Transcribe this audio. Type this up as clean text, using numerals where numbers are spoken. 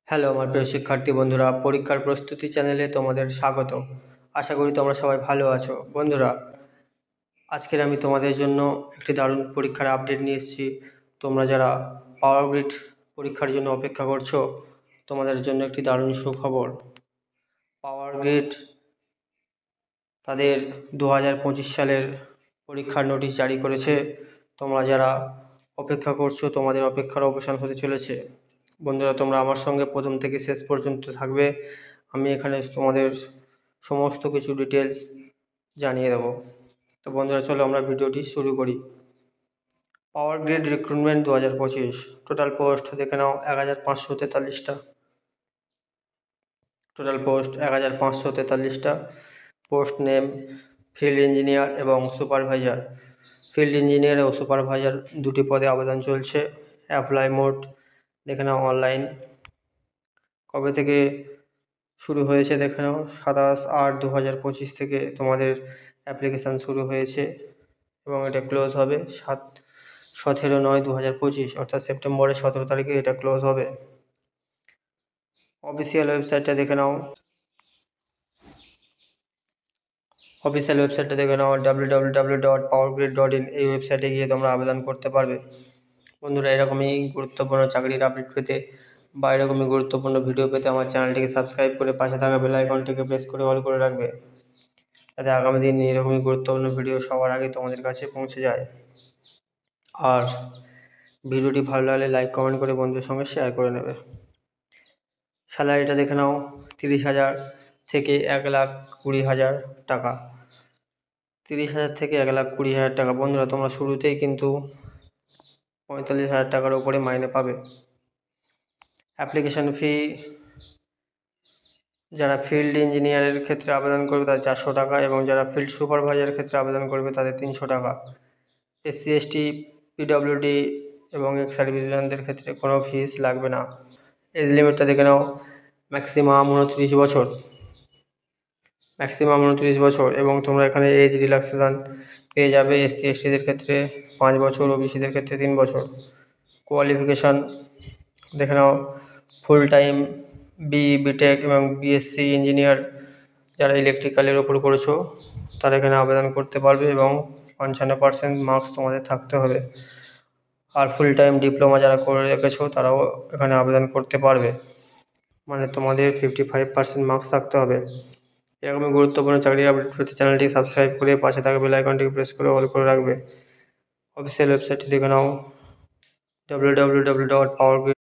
Hello আমার প্রিয় শিক্ষার্থী বন্ধুরা, পরীক্ষার প্রস্তুতি চ্যানেলে তোমাদের স্বাগত। আশা করি তোমরা সবাই ভালো আছো। বন্ধুরা, আজকের আমি তোমাদের জন্য একটি দারুণ পরীক্ষার আপডেট নিয়ে এসেছি। তোমরা যারা পাওয়ার গ্রিড পরীক্ষার জন্য অপেক্ষা করছো, তোমাদের জন্য একটি দারুণ সুখবর। পাওয়ার গ্রিড তাদের 2025 সালের পরীক্ষার নোটিশ জারি করেছে। তোমরা যারা অপেক্ষা করছো, তোমাদের অপেক্ষার অবসান হতে চলেছে। বন্ধুরা, তোমরা আমার সঙ্গে প্রথম থেকে শেষ পর্যন্ত থাকবে। আমি এখানে তোমাদের সমস্ত কিছু ডিটেলস জানিয়ে দেবো। তো বন্ধুরা, চলো আমরা ভিডিওটি শুরু করি। Power grid recruitment 2025 total post দেখে নাও 1543টা। টোটাল পোস্ট 1543টা। পোস্ট নেম ফিল্ড ইঞ্জিনিয়ার এবং সুপারভাইজার। ফিল্ড ইঞ্জিনিয়ার ও সুপারভাইজার দুটি পদে আবেদন চলছে। অ্যাপ্লাই মোড দেখে নাও অনলাইন। কবে থেকে শুরু হয়েছে দেখে নাও, 27/8/2025 থেকে তোমাদের অ্যাপ্লিকেশান শুরু হয়েছে এবং এটা ক্লোজ হবে 17/9/2025, অর্থাৎ সেপ্টেম্বরের 17 তারিখে এটা ক্লোজ হবে। অফিসিয়াল ওয়েবসাইটটা দেখে নাও। www.powergrid.in এই ওয়েবসাইটে গিয়ে তোমরা আবেদন করতে পারবে। বন্ধুরা, এরকমই গুরুত্বপূর্ণ চাকরির আপডেট পেতে বা এরকমই গুরুত্বপূর্ণ ভিডিও পেতে আমার চ্যানেলটিকে সাবস্ক্রাইব করে পাশে থাকা বেল আইকনটিকে প্রেস করে অল করে রাখবে, যাতে আগামী দিন এরকমই গুরুত্বপূর্ণ ভিডিও সবার আগে তোমাদের কাছে পৌঁছে যায়। আর ভিডিওটি ভালো লাগলে লাইক কমেন্ট করে বন্ধুদের সঙ্গে শেয়ার করে নেবে। স্যালারিটা দেখে নাও, 30,000 থেকে 1,20,000 টাকা। 30,000 থেকে 1,20,000 টাকা। বন্ধুরা, তোমরা শুরুতেই কিন্তু 45,000 টাকার উপরে মাইনে পাবে। অ্যাপ্লিকেশন ফি যারা ফিল্ড ইঞ্জিনিয়ারের ক্ষেত্রে আবেদন করবে তাদের 400 টাকা এবং যারা ফিল্ড সুপারভাইজারের ক্ষেত্রে আবেদন করবে তাদের 300 টাকা। SC ST PWD এবং এক্স সার্ভিসম্যানদের ক্ষেত্রে কোনো ফিস লাগবে না। এজ লিমিটটা দেখে নাও, ম্যাক্সিমাম 29 বছর। ম্যাক্সিমাম 29 বছর এবং তোমরা এখানে এজ রিল্যাক্সেশন পেয়ে যাবে। SC STদের ক্ষেত্রে 5 বছর, OBCদের ক্ষেত্রে 3 বছর। কোয়ালিফিকেশান দেখে নাও, ফুল টাইম BTech এবং BSc ইঞ্জিনিয়ার যারা ইলেকট্রিক্যালের ওপর করেছো তারা এখানে আবেদন করতে পারবে এবং 55% মার্কস তোমাদের থাকতে হবে। আর ফুল টাইম ডিপ্লোমা যারা করে রেখেছো তারাও এখানে আবেদন করতে পারবে, মানে তোমাদের 55% মার্কস থাকতে হবে। এরকমই গুরুত্বপূর্ণ চাকরির আপডেট পেতে চ্যানেলটি সাবস্ক্রাইব করে পাশে থাকা বেল আইকনটিকে প্রেস করে অল করে রাখবে। অফিসিয়াল ওয়েবসাইটটি দেখে নাও, www.powergrid